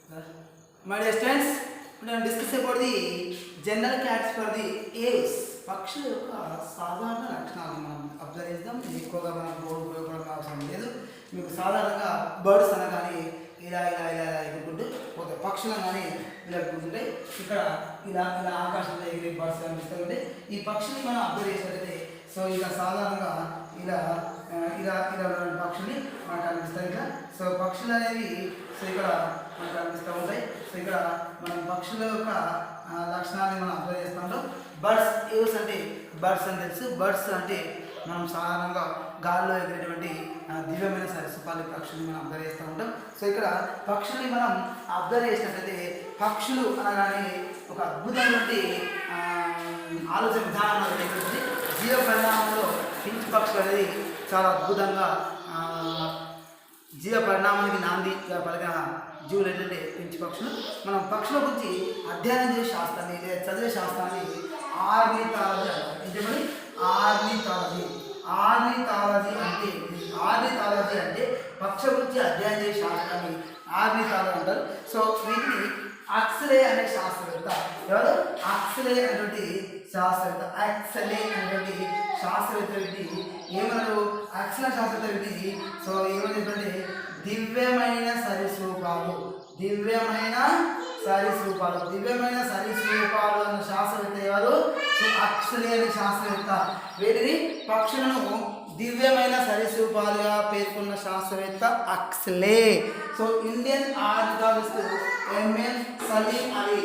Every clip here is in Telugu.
My dear students, we will discuss about the general characters for the aves. పక్షుల యొక్క సాధారణ లక్షణాలను మనం అబ్జర్వ్ చేద్దాం. ఇది ఎక్కువగా మనం బోర్డు ఉపయోగపడడం అవసరం లేదు. మీకు సాధారణంగా బర్డ్స్ అనగానే ఇలా ఇలా ఇలా ఎగురుకుంటూ పోతాయి. పక్షులు అనగానే ఇలా ఎగురుకుంటాయి. ఇక్కడ ఇలా ఇలా ఆకాశంలో ఎగిరే బర్డ్స్ కనిపిస్తూ ఉంటాయి. ఈ పక్షుల్ని మనం అబ్జర్వ్ చేసినట్లయితే సో ఇలా సాధారణంగా ఇలా ఇలా ఇలా పక్షుల్ని మనకు కనిపిస్తాయి. ఇట్లా సో పక్షులు అనేవి సో ఇక్కడ మనకు కనిపిస్తూ ఉంటాయి. సో ఇక్కడ మనం పక్షుల యొక్క లక్షణాన్ని మనం అబ్జర్వ్ చేస్తూ ఉంటాం. బర్డ్స్ ఏవ్స్ అంటే బర్డ్స్ అని తెలుసు. బర్డ్స్ అంటే మనం సాధారణంగా గాల్లో ఎగిరేటువంటి దివ్యమైన సరస్వపాలి పక్షుల్ని మనం అబ్జర్వ్ చేస్తూ ఉంటాం. సో ఇక్కడ పక్షుల్ని మనం అబ్జర్వ్ చేసినట్లయితే పక్షులు అనగానే ఒక అద్భుతమైనటువంటి ఆలోచన విధానం అనేది జీవ పరిణామంలో పించు పక్షులు అనేది చాలా అద్భుతంగా జీవ పరిణామానికి నాందిగా పలికిన జీవులు ఏంటంటే పించు పక్షులు. మనం పక్షుల గురించి అధ్యయనం చేసే శాస్త్రాన్ని లేదా చదివే శాస్త్రాన్ని ఆర్నిథాలజీ అంటారు. ఏంటంటే ఆర్నిథాలజీ. ఆర్నిథాలజీ అంటే పక్షుల గురించి అధ్యయనం చేసే శాస్త్రాన్ని ఆర్నిథాలజీ అంటారు. సో వీటిని అక్సలే అనే శాస్త్రవేత్త ఎవరు అక్సలే అనేటువంటి శాస్త్రవేత్త వీటిని ఏమన్నారు అక్సలే శాస్త్రవేత్త వీటిని సో ఏమనేటువంటి దివ్యమైన సరీసృపాలు అన్న శాస్త్రవేత్త ఎవరు సో అక్సలే అనే శాస్త్రవేత్త. వీటిని పక్షులను దివ్యమైన సరీసృపాలుగా పేర్కొన్న శాస్త్రవేత్త Huxley. So Indian ornithologist M N Salim Ali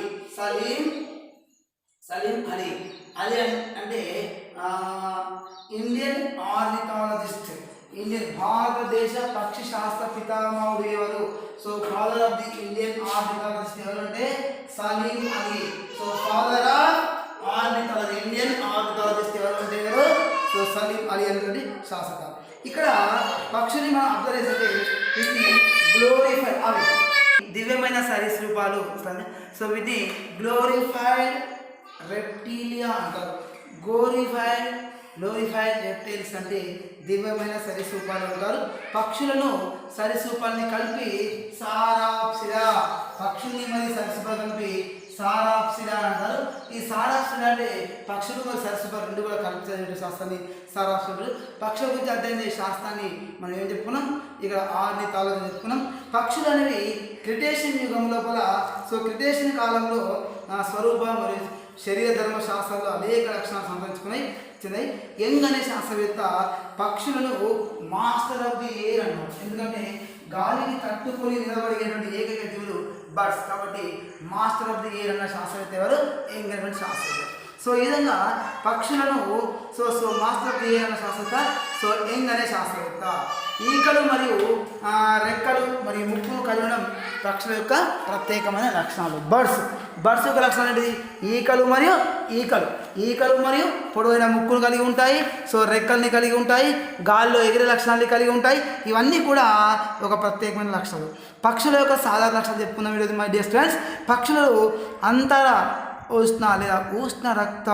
అంటే ఇండియన్ ఆర్నిథాలజిస్ట్. భారతదేశ పక్షి శాస్త్ర పితామహుడు ఎవరు? So father of the Indian ornithologist ఎవరు అంటే Salim Ali. So father of ornithology Indian ornithologist ఎవరు అంటే ఎవరు? సో సలీం అలీ అనేటువంటి శాస్త్రకారు. ఇక్కడ పక్షుని మనం అబ్జర్వ్ చేస్తే వీటిని గ్లోరిఫైడ్ అవి దివ్యమైన సరీసృపాలు. సో వీటిని గ్లోరిఫైడ్ రెప్టీలియా అంటారు. గ్లోరిఫైడ్ రెప్టైల్స్ అంటే దివ్యమైన సరీసృపాలు అంటారు. పక్షులను సరీసృపాలని కలిపి సారాప్సిరా, పక్షుల్ని మరి సరీసృపాలు కలిపి సారాప్సిరా అంటారు. ఈ సారాప్సిరా అంటే పక్షులు మరి సరీసృపాలు రెండు కూడా కలిపి శాస్త్రాన్ని సారాప్సిరా. పక్షుల గురించి అధ్యయనం చేసే శాస్త్రాన్ని మనం ఏం చెప్పుకున్నాం ఇక్కడ ఆర్నిథాలజీ చెప్పుకున్నాం. పక్షులు అనేవి క్రిటేషియన్ యుగం లోపల సో క్రిటేషియన్ కాలంలో స్వరూప మరియు శరీర ధర్మ శాస్త్రాల్లో అనేక లక్షణాలు సంతరించుకున్నాయి. యంగ్ అనే శాస్త్రవేత్త పక్షులను మాస్టర్ ఆఫ్ ది ఎయిర్ అన్నారు. ఎందుకంటే గాలిని తట్టుకొని నిలబడినటువంటి ఏకైక జీవులు బర్డ్స్ కాబట్టి మాస్టర్ ఆఫ్ ది ఎయిర్ అన్న శాస్త్రవేత్త ఎవరు? యంగ్ అనేటువంటి శాస్త్రవేత్త. సో ఈ విధంగా పక్షులను so master of the air అన్న శాస్త్రవేత్త సో యంగ్ అనే శాస్త్రవేత్త. ఈకలు మరియు రెక్కలు మరియు ముక్కును కలిగి ఉండడం పక్షుల యొక్క ప్రత్యేకమైన లక్షణాలు. బర్డ్స్ యొక్క లక్షణాలు ఏంటిది? ఈకలు మరియు పొడవైన ముక్కును కలిగి ఉంటాయి. సో రెక్కల్ని కలిగి ఉంటాయి. గాల్లో ఎగిరే లక్షణాన్ని కలిగి ఉంటాయి. ఇవన్నీ కూడా ఒక ప్రత్యేకమైన లక్షణాలు. పక్షుల యొక్క సాధారణ లక్షణాలు చెప్పుకుందాం ఈరోజు మై డియర్ స్టూడెంట్స్. పక్షులు అంతర ఉష్ణ లేదా ఉష్ణ రక్త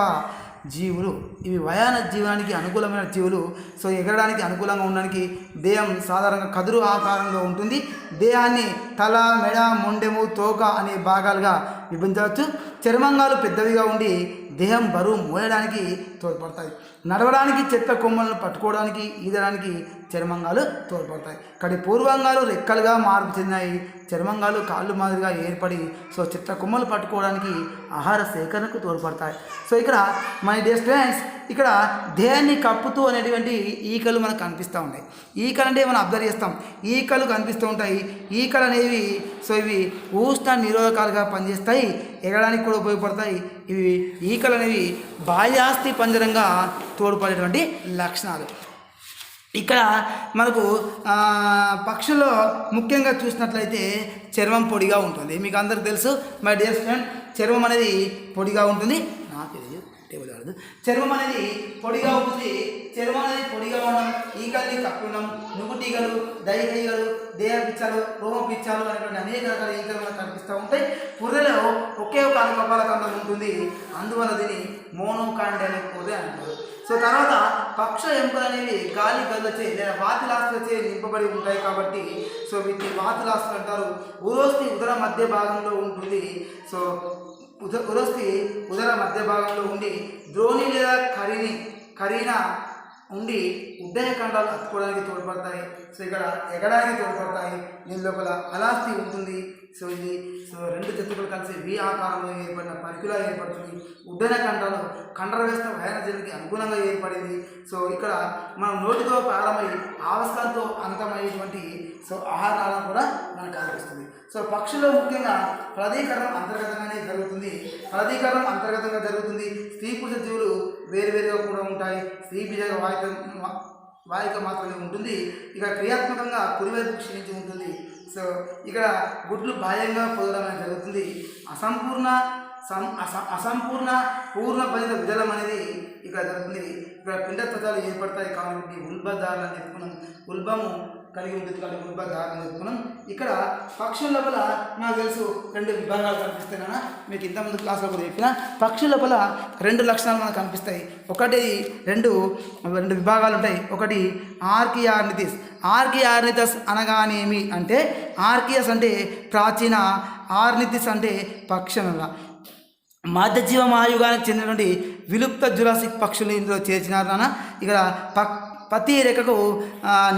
జీవులు. ఇవి వయాన జీవనానికి అనుకూలమైన జీవులు. సో ఎగరడానికి అనుకూలంగా ఉండడానికి దేహం సాధారణంగా కదురు ఆకారంలో ఉంటుంది. దేహాన్ని తల, మెడ, మొండెము, తోక అనే భాగాలుగా విభజించవచ్చు. చర్మంగాలు పెద్దవిగా ఉండి దేహం బరువు మోయడానికి తోడ్పడతాయి. నడవడానికి చెట్ల కొమ్మలను పట్టుకోవడానికి ఈదడానికి చర్మంగాలు తోడ్పడతాయి. కానీ పూర్వంగాలు రెక్కలుగా మార్పు చెందినాయి. చర్మంగాలు కాళ్ళు మాదిరిగా ఏర్పడి సో చెట్ల కొమ్మలు పట్టుకోవడానికి ఆహార సేకరణకు తోడ్పడతాయి. సో ఇక్కడ మై డియర్ స్టూడెంట్స్ ఇక్కడ దేహాన్ని కప్పుతూ అనేటువంటి ఈకలు మనకు కనిపిస్తూ ఉంటాయి. ఈకలు అంటే మనం అబ్జర్వ్ చేస్తాం. ఈకలు కనిపిస్తూ ఉంటాయి. ఈకలు అనేవి సో ఇవి ఉష్ణ నిరోధకాలుగా పనిచేస్తాయి. ఎగరడానికి కూడా ఉపయోగపడతాయి. ఇవి ఈకలు అనేవి బాహ్యాస్థి పంజరంగా తోడ్పడేటువంటి లక్షణాలు. ఇక్కడ మనకు పక్షుల్లో ముఖ్యంగా చూసినట్లయితే చర్మం పొడిగా ఉంటుంది. మీకు అందరికి తెలుసు మై డియర్ ఫ్రెండ్, చర్మం అనేది పొడిగా ఉంటుంది. చర్మం అనేది పొడిగా ఉంటుంది. చర్మం అనేది పొడిగా ఉండడం, ఈగల్ని కప్పి ఉండడం, నుగుటీగలు, దైగీగలు, దేహ పిచ్చాలు, రోమ పిచ్చాలు అనేటువంటి అనేక రకాల ఈగలు మనకు కనిపిస్తూ ఉంటాయి. పుర్రెలో ఒకే ఒక కపాల కండం ఉంటుంది, అందువల్ల దీన్ని మోనోకాండ్ అనే పొర్రె అంటారు. సో తర్వాత పక్ష ఎముకలు అనేవి గాలి గల్లచే లేదా వాతిలాస్తులచే నింపబడి ఉంటాయి కాబట్టి సో వీటిని వాతిలాస్తులు అంటారు. ఉరోస్థి ఉదర మధ్య భాగంలో ఉంటుంది. సో ఉరోస్థి ఉదర మధ్య భాగంలో ఉండి ద్రోణి లేదా కరీన ఉండి ఉద్దయ ఖండాలు అతుకోవడానికి తోడ్పడతాయి. సో ఇక్కడ ఎగడానికి తోడ్పడతాయి. దీని లోపల అలాస్తి ఉంటుంది. సో ఇది రెండు జంతువులు కలిసి వి ఆకారంలో ఏర్పడిన పరికులా ఏర్పడుతుంది. ఉద్దన ఖండాలు కండర వ్యవస్థ వైరజనికి అనుగుణంగా ఏర్పడింది. సో ఇక్కడ మనం నోటితో ప్రారంభమై ఆవస్థలతో అంతమయ్యేటువంటి సో ఆహారాలను కూడా మనకు కనిపిస్తుంది. సో పక్షుల్లో ముఖ్యంగా ఫలదీకరణం అంతర్గతంగానే జరుగుతుంది. ఫలదీకరణం అంతర్గతంగా జరుగుతుంది. స్త్రీ పురుష జీవులు వేరువేరుగా కూడా ఉంటాయి. స్త్రీ బీజ వాయిక మాత్రమే ఉంటుంది. ఇక క్రియాత్మకంగా కుడివైపు క్షీణించి ఉంటుంది. సో ఇక్కడ గుడ్లు బాహ్యంగా పొదడం అనేది జరుగుతుంది. పూర్ణ ఫలిత విడలం అనేది ఇక్కడ జరుగుతుంది. ఇక్కడ పిండ త్వచాలు ఏర్పడతాయి కాబట్టి ఉల్బధారణ అని చెప్పుకున్నాం. ఉల్బము కలిగి ఉంటుంది కాబట్టి ఉల్బధారణ అని చెప్పుకున్నాం. ఇక్కడ పక్షుల లోపల నాకు తెలుసు రెండు విభాగాలు కనిపిస్తాయి కదా, మీకు ఇంతకుముందు క్లాస్లో కూడా చెప్పిన పక్షుల లోపల రెండు లక్షణాలు మనకు కనిపిస్తాయి. ఒకటి రెండు విభాగాలు ఉంటాయి. ఒకటి ఆర్కియార్నిథిస్. ఆర్కియార్నిథస్ అనగానేమి అంటే ఆర్కియస్ అంటే ప్రాచీన, ఆర్నిథిస్ అంటే పక్షుల మధ్యజీవ మహాయుగానికి చెందినటువంటి విలుప్త జురాసిక్ పక్షులు ఇందులో చేర్చినారు నాన్న. ఇక్కడ ప్రతి రెక్కకు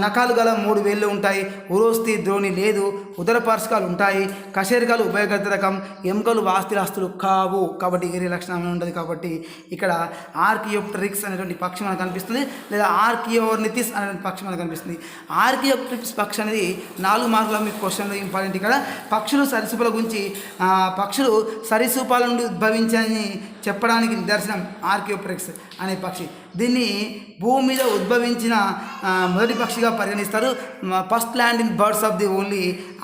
నఖాలు గల 3 వేళ్ళు ఉంటాయి. ఉరోస్థి ద్రోణి లేదు. ఉదర పార్శ్కాలు ఉంటాయి. కశేరికలు ఉభయగత రకం. ఎముకలు వాస్తిరాస్తులు కావు కాబట్టి ఏరే లక్షణం ఉండదు. కాబట్టి ఇక్కడ ఆర్కియోప్టెరిక్స్ అనేటువంటి పక్షి మనకు కనిపిస్తుంది, లేదా ఆర్కియోర్నిథిస్ అనేటువంటి పక్షి మనకు కనిపిస్తుంది. ఆర్కియోప్టెరిక్స్ పక్షి అనేది 4 మార్కుల మీకు క్వశ్చన్లో ఇంపార్టెంట్. ఇక్కడ పక్షులు సరీసృపాల గురించి పక్షులు సరీసృపాల నుండి ఉద్భవించాయని చెప్పడానికి నిదర్శనం ఆర్కియోప్టెరిక్స్ అనే పక్షి. దీన్ని భూమి మీద ఉద్భవించిన మొదటి పక్షిగా పరిగణిస్తారు. First land in birds of the only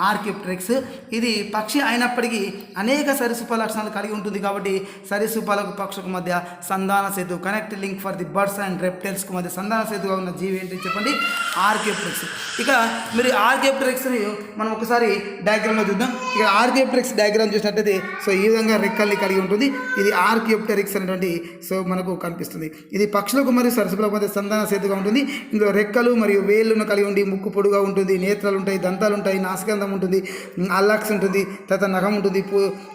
archaeopteryx. ఇది పక్షి అయినప్పటికీ అనేక సరీసృప లక్షణాలు కలిగి ఉంటుంది కాబట్టి సరీసృపాలకు పక్షులకు మధ్య సంధాన సేతు, connect link for the birds and రెప్టైల్స్కి మధ్య సంధాన సేతుగా ఉన్న జీవి ఏంటి చెప్పండి? ఆర్కియోప్టెరిక్స్. ఇక మీరు ఆర్కియోప్టెరిక్స్ని మనం ఒకసారి డయాగ్రామ్లో చూద్దాం. ఇక ఆర్కియోప్టెరిక్స్ డయాగ్రామ్ చూసినట్టయితే సో ఈ విధంగా రెక్కల్ని కలిగి ఉంటుంది. ఇది ఆర్కియోప్టెరిక్స్ అనేటువంటి సో మనకు కనిపిస్తుంది. ఇది పక్షులకు మరియు సరస్సులకు మధ్య సంధాన సేతుగా ఉంటుంది. ఇందులో రెక్కలు మరియు వేళ్ళను కలిగి ఉండి ముక్కు పొడుగా ఉంటుంది, నేత్రాలు ఉంటాయి, దంతాలు ఉంటాయి, నాసికాంతం ఉంటుంది, అల్లాక్స్ ఉంటుంది, తర్వాత నఖం ఉంటుంది,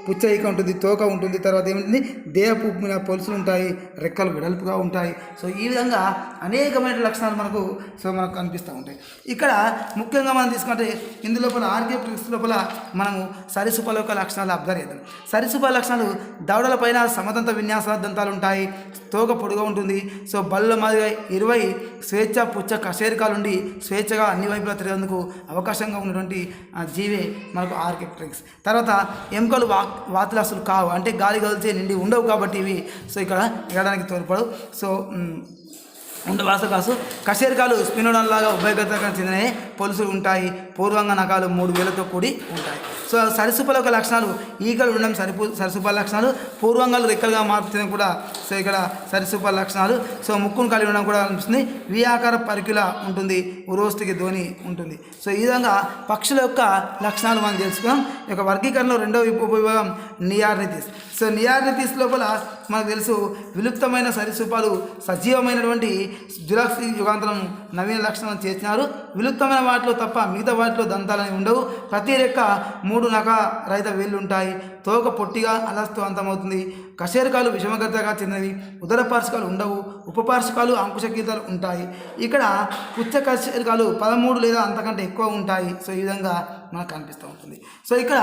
పుచ్చయిక ఉంటుంది, తోక ఉంటుంది, తర్వాత ఏముంటుంది దేహపు పొలుసులు ఉంటాయి, రెక్కలు వెడల్పుగా ఉంటాయి. సో ఈ విధంగా అనేకమైన లక్షణాలు మనకు కనిపిస్తూ ఉంటాయి. ఇక్కడ ముఖ్యంగా మనం తీసుకుంటే ఇందులోపల ఆర్కియోప్టెరిక్స్ లోపల మనము సరీసృపాల యొక్క లక్షణాలు అబ్జర్వ్ చేద్దాం. సరీసృపాల లక్షణాలు దవడల పైన సమదంత విన్యాస దంతాలు ఉంటాయి, తోక పొడుగా ఉంటుంది. సో బల్ల మాదిరిగా 20 స్వేచ్ఛ పుచ్చ కశేరికాలు ఉండి స్వేచ్ఛగా అన్ని వైపులా తిరిగేందుకు అవకాశంగా ఉన్నటువంటి జీవే మనకు ఆర్కియోప్టెరిక్స్. తర్వాత ఎముకలు వాతిలాస్తులు కావు, అంటే గాలి గదిల్చే నిండి ఉండవు కాబట్టి ఇవి సో ఇక్కడ ఎగడానికి తోడ్పడవు. సో ఉండవాసకాసు కశేరికాలు స్పినోడన్లాగా ఉభయగతకు చెందినవి, పొలుసులు ఉంటాయి, పూర్వంగా నఖాలు 3 వేలతో కూడి ఉంటాయి. సో సరీసృపాల యొక్క లక్షణాలు ఈగలు ఉండడం సరీసృపాల లక్షణాలు, పూర్వంగాలు రెక్కలుగా మార్పుతుంది కూడా సో ఇక్కడ సరీసృపాల లక్షణాలు. సో ముక్కును కలిగి ఉండడం కూడా కనిపిస్తుంది. వి ఆకార పరికిలా ఉంటుంది, ఉరోస్థికి ధ్వని ఉంటుంది. సో ఈ విధంగా పక్షుల యొక్క లక్షణాలు మనం తెలుసుకున్నాం. ఈ యొక్క వర్గీకరణలో రెండవ ఉపవిభాగం నియార్నిథిస్. సో నియార్నిథిస్ లోపల మనకు తెలుసు విలుప్తమైన సరీసృపాలు సజీవమైనటువంటి జురాసిక్ యుగాంతరం నవీన లక్షణాలను చేర్చినారు. విలుప్తమైన వాటిలో తప్ప మిగతా వాటిలో దంతాలని ఉండవు. ప్రతి రెక్క 3 నఖ రహిత వేళ్ళు ఉంటాయి. తోక పొట్టిగా అలస్తో అంతమవుతుంది. కశేరికాలు విషమగతగా చెందినవి. ఉదర పార్శ్కాలు ఉండవు. ఉపపార్శ్కాలు అంకుశకీతాలు ఉంటాయి. ఇక్కడ పుచ్చ కశేరికాలు 13 లేదా అంతకంటే ఎక్కువ ఉంటాయి. సో ఈ విధంగా మనకు కనిపిస్తూ ఉంటుంది. సో ఇక్కడ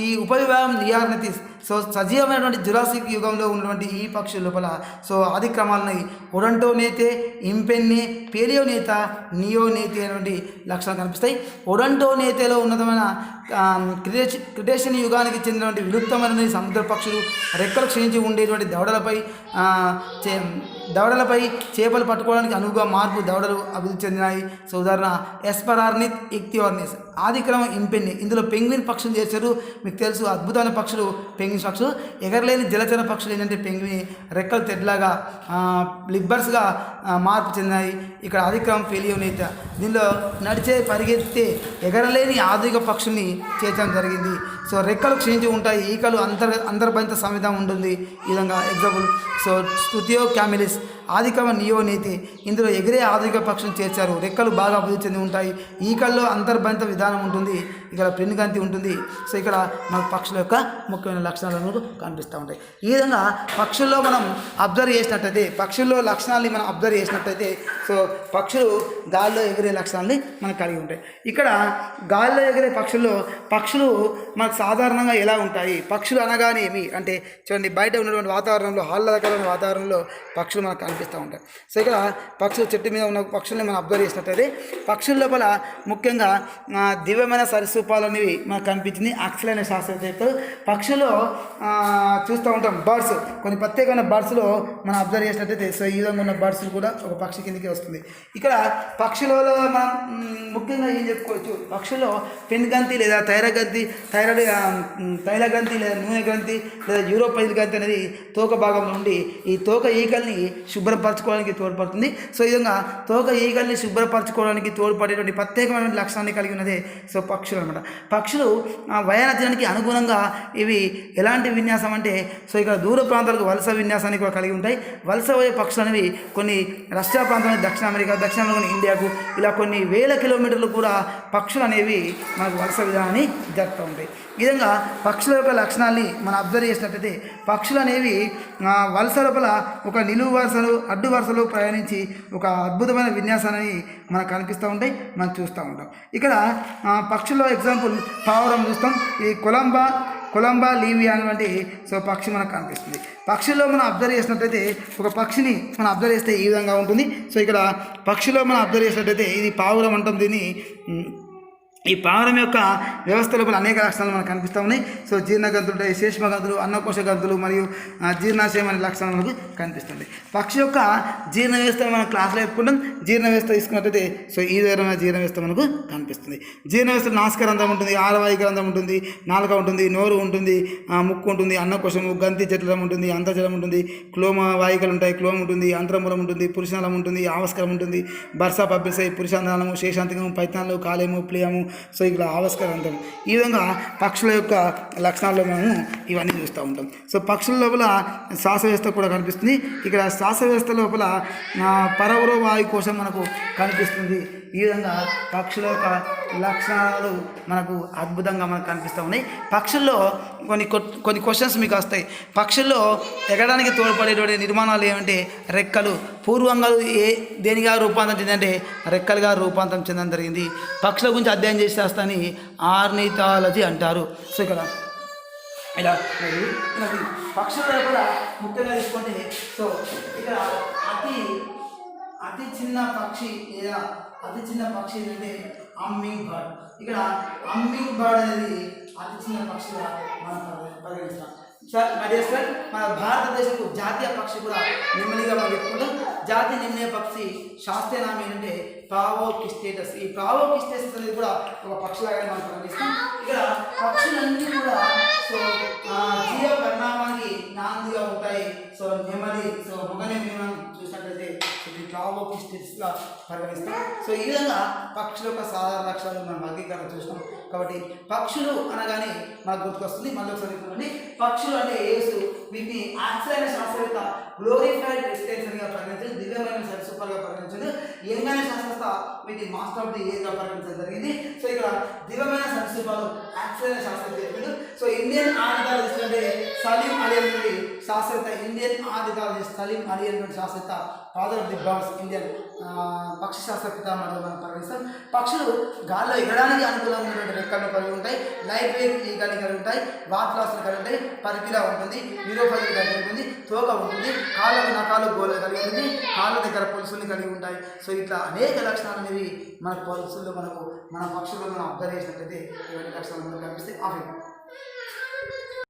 ఈ ఉపవిభాగం నియార్నిథిస్ సో సజీవమైనటువంటి జురాసిక్ యుగంలో ఉన్నటువంటి ఈ పక్షుల లోపల సో ఆది క్రమాలని ఒడంటోనేతే, ఇంపెన్నే, పేలియోనేత, నియోనేతే అనేటువంటి లక్షణాలు కనిపిస్తాయి. ఒడంటోనేతేలో ఉన్నతమైన క్రిటేషన్ యుగానికి చెందినటువంటి విలుప్తమైన సముద్ర పక్షులు రెక్కలు క్షీణించి ఉండేటువంటి దవడలపై దవడలపై చేపలు పట్టుకోవడానికి అనువుగా మార్పు దవడలు అభివృద్ధి చెందినాయి. సో ఉదాహరణ ఎస్పరార్నిత్ ఇక్తియోర్నిస్, ఆదిక్రమం ఇంపెన్ని. ఇందులో పెంగ్విన్ పక్షులు చేశారు. మీకు తెలుసు అద్భుతమైన పక్షులు పెంగ్విన్ పక్షులు. ఎగరలేని జలచర పక్షులు ఏంటంటే పెంగ్విన్, రెక్కలు తెడ్లాగా లిబ్బర్స్గా మార్పు చెందినాయి. ఇక్కడ ఆదిక్రమం ఫెలియోనేత. దీనిలో నడిచే పరిగెత్తే ఎగరలేని ఆధునిక పక్షుల్ని చేర్చడం జరిగింది. సో రెక్కలు క్షీణించి ఉంటాయి. ఈకలు అంతర్బంధిత సంవిధానం ఉంటుంది. ఈ విధంగా ఎగ్జాంపుల్ సో స్టుతియో క్యామిలిస్, ఆదికమ నియోనీతి. ఇందులో ఎగిరే ఆధునిక పక్షులను చేర్చారు. రెక్కలు బాగా అభివృద్ధి చెంది ఉంటాయి. ఈకల్లో అంతర్బంధిత విధానం ఉంటుంది. ఇక్కడ పెనుగంతి ఉంటుంది. సో ఇక్కడ మన పక్షుల యొక్క ముఖ్యమైన లక్షణాలు మనకు కనిపిస్తూ ఉంటాయి. ఈ విధంగా పక్షుల్లో మనం అబ్జర్వ్ చేసినట్టయితే, పక్షుల్లో లక్షణాలని మనం అబ్జర్వ్ చేసినట్టయితే సో పక్షులు గాల్లో ఎగిరే లక్షణాలని మనకు కలిగి ఉంటాయి. ఇక్కడ గాల్లో ఎగిరే పక్షులు మనకు సాధారణంగా ఎలా ఉంటాయి, పక్షులు అనగానే ఏమి అంటే చూడండి, బయట ఉన్నటువంటి వాతావరణంలో, ఆహ్లాదకరమైన వాతావరణంలో పక్షులు మనకు కనిపిస్తూ ఉంటాయి. సో ఇక్కడ పక్షులు, చెట్టు మీద ఉన్న పక్షుల్ని మనం అబ్జర్వ్ చేసినట్టయితే పక్షుల లోపల ముఖ్యంగా దివ్యమైన సరిసూపాలు అనేవి మనకు కనిపించింది. అక్సల్ అనే శాస్త్రవేత్తలు పక్షులు చూస్తూ ఉంటాం. బర్డ్స్, కొన్ని ప్రత్యేకమైన బర్డ్స్లో మనం అబ్జర్వ్ చేసినట్టయితే సో ఈ విధంగా ఉన్న బర్డ్స్ కూడా ఒక పక్షి కిందకి వస్తుంది. ఇక్కడ పక్షులలో మనం ముఖ్యంగా ఏం చెప్పుకోవచ్చు, పక్షుల్లో పెన్గంతి లేదా తైలగ్రంథి లేదా నూనె గ్రంథి లేదా యూరోపైల్ గ్రంథి అనేది తోక భాగంలో ఉండి ఈ తోక ఈకల్ని శుభ్రపరచుకోవడానికి తోడ్పడుతుంది. సో ఈ విధంగా తోక ఈకల్ని శుభ్రపరచుకోవడానికి తోడ్పడేటువంటి ప్రత్యేకమైన లక్షణాన్ని కలిగి ఉన్నదే సో పక్షులు అనమాట. పక్షులు వయోనజనానికి అనుగుణంగా ఇవి ఎలాంటి విన్యాసం అంటే సో ఇక్కడ దూర ప్రాంతాలకు వలస విన్యాసాన్ని కూడా కలిగి ఉంటాయి. వలస పోయే పక్షులు అనేవి కొన్ని రష్యా ప్రాంతం, దక్షిణ అమెరికా, ఇండియాకు ఇలా కొన్ని వేల కిలోమీటర్లు కూడా పక్షులు అనేవి మనకు వలస విధానాన్ని జరుపుతూ ఉంటాయి. ఈ విధంగా పక్షుల యొక్క లక్షణాన్ని మనం అబ్జర్వ్ చేసినట్టయితే పక్షులు అనేవి వలస లోపల ఒక నిలువు వరుసలు, అడ్డు వరుసలు ప్రయాణించి ఒక అద్భుతమైన విన్యాసాన్ని మనకు కనిపిస్తూ ఉంటాయి, మనం చూస్తూ ఉంటాం. ఇక్కడ పక్షుల్లో ఎగ్జాంపుల్ పావురం చూస్తాం. ఈ కొలంబా లీవియా అనేటువంటి సో పక్షి మనకు కనిపిస్తుంది. పక్షుల్లో మనం అబ్జర్వ్ చేసినట్టయితే ఒక పక్షిని మనం అబ్జర్వ్ చేస్తే ఈ విధంగా ఉంటుంది. సో ఇక్కడ పక్షిలో మనం అబ్జర్వ్ చేసినట్టయితే ఇది పావురం అంటాం. దీన్ని ఈ పావురం యొక్క వ్యవస్థ లోపల అనేక లక్షణాలు మనకు కనిపిస్తూ ఉన్నాయి. సో జీర్ణగ్రంథులు ఉంటాయి, శేష్మ గ్రంథులు, అన్నకోశ గ్రంథులు మరియు జీర్ణాశయం అనే లక్షణాలు మనకు కనిపిస్తుంది. పక్షి యొక్క జీర్ణ వ్యవస్థ మనం క్లాసులో చెప్పుకుంటాం. జీర్ణ వ్యవస్థ తీసుకున్నట్టయితే సో ఈ విధమైన జీర్ణ వ్యవస్థ మనకు కనిపిస్తుంది. జీర్ణ వ్యవస్థ నాసికారంధ్రం ఉంటుంది, ఆలవాయి గ్రంథం ఉంటుంది, నాలుక ఉంటుంది, నోరు ఉంటుంది, ముక్కు ఉంటుంది, అన్నకోశము, గంతి జఠరం ఉంటుంది, అంతర్జలం ఉంటుంది, క్లోమ వాయికలు ఉంటాయి, క్లోమ ఉంటుంది, అంతరమూలం ఉంటుంది, పురుషాలం ఉంటుంది, ఆవస్కరం ఉంటుంది, బర్సా పబ్బిసై, పురుషాంతరాలము, శేషాంతికము, పైత్నాలు, కాలేము, ప్లియము, సో ఇక్కడ ఆవస్కరంతం. ఈ విధంగా పక్షుల యొక్క లక్షణాల్లో మేము ఇవన్నీ చూస్తూ ఉంటాం. సో పక్షుల లోపల శ్వాస వ్యవస్థ కూడా కనిపిస్తుంది. ఇక్కడ శ్వాస వ్యవస్థ లోపల పరవర వాయు కోశం మనకు కనిపిస్తుంది. ఈ విధంగా పక్షుల యొక్క లక్షణాలు మనకు అద్భుతంగా మనకు కనిపిస్తూ ఉన్నాయి. పక్షుల్లో కొన్ని క్వశ్చన్స్ మీకు వస్తాయి. పక్షుల్లో ఎగడానికి తోడ్పడేటువంటి నిర్మాణాలు ఏమంటే రెక్కలు. పూర్వంగాలు దేనిగా రూపాంతరం చెందంటే రెక్కలుగా రూపాంతరం చెందడం జరిగింది. పక్షుల గురించి అధ్యయనం చేసి చేస్తాని ఆర్నిథాలజీ అంటారు. సో ఇక్కడ ఇలా పక్షుల కూడా ముఖ్యంగా తీసుకుంటే సో ఇక్కడ అతి చిన్న పక్షి లేదా అతి చిన్న పక్షి ఏంటంటే హమ్మింగ్ బర్డ్. ఇక్కడ హమ్మింగ్ బర్డ్ అనేది అతి చిన్న పక్షిగా మనం పరిగణిస్తాం. సార్ మన భారతదేశపు జాతీయ పక్షి కూడా నెమ్మదిగా మనం చెప్పుకుంటాం. జాతీయ నిర్ణయ పక్షి శాస్త్రీయ నామం ఏంటంటే పావోకిస్టేటస్. ఈ పావోకిస్టేటస్ అనేది కూడా ఒక పక్షిలాగా మనం పరిగణిస్తాం. ఇక్కడ పక్షులన్నీ కూడా సో జీవ పరిణామానికి నాందిగా ఉంటాయి. సో నెమ్మది, సో మొగనేమి మనం చూసినట్లయితే ఇది పావోకిస్టేటస్గా పరిగణిస్తాం. సో ఈ విధంగా పక్షుల యొక్క సాధారణ లక్షణాలు మనం వర్గీకరణ చూస్తాం. కాబట్టి పక్షులు అనగానే మనకు గుర్తుకొస్తుంది. మళ్ళీ ఒకసారి చూడండి, పక్షులు అంటే యేసు వీటిని ఆశ్చర్య శాస్త్రవేత్త గ్లోరిఫైడ్ రెసిడెన్సీగా పరిగణించారు, దివ్యమైన సూపర్గా పరిగణించారు. యంగైన శాస్త్రవేత్త వీటిని మాస్టర్ ఆఫ్ ది ఇయర్గా పరిగణించడం జరిగింది. సో ఇక్కడ దివ్యమైన సరిసూపాలు ఆశ్చర్య శాస్త్రవేత్త చెప్పిండు. సో ఇండియన్ ఆర్నిథాలజిస్ట్ అంటే సలీం అలియన్ నుండి శాస్త్రవేత్త, ఇండియన్ ఆర్నిథాలజిస్ట్ సలీం అలియన్ నుండి శాస్త్రవేత్త, father of the birds, Indian పక్షి శాస్త్రవేత్త మనం పరిగణిస్తాం. పక్షులు గాల్లో ఎగడానికి అనుకూలమైనటువంటి రెక్కలను కలిగి ఉంటాయి, లైట్ వెయిట్ ఈగల్ని కలిగి ఉంటాయి, వాట్లాస్ని కలిగి ఉంటాయి, పరిపిలా ఉంటుంది, యూరోపైల్ కలిగి ఉంటుంది, తోక ఉంటుంది, కాళ్ళకు నకాలు గోళ్ళు కలిగి ఉంటుంది, కాళ్ళ దగ్గర పొలుసుల్ని కలిగి ఉంటాయి. సో ఇట్లా అనేక లక్షణాలు అనేవి మన పొలుసుల్లో మన పక్షుల్లో మనం అబ్జర్వ్ చేసినట్లయితే ఇవన్నీ లక్షణాలు మనకు కనిపిస్తాయి.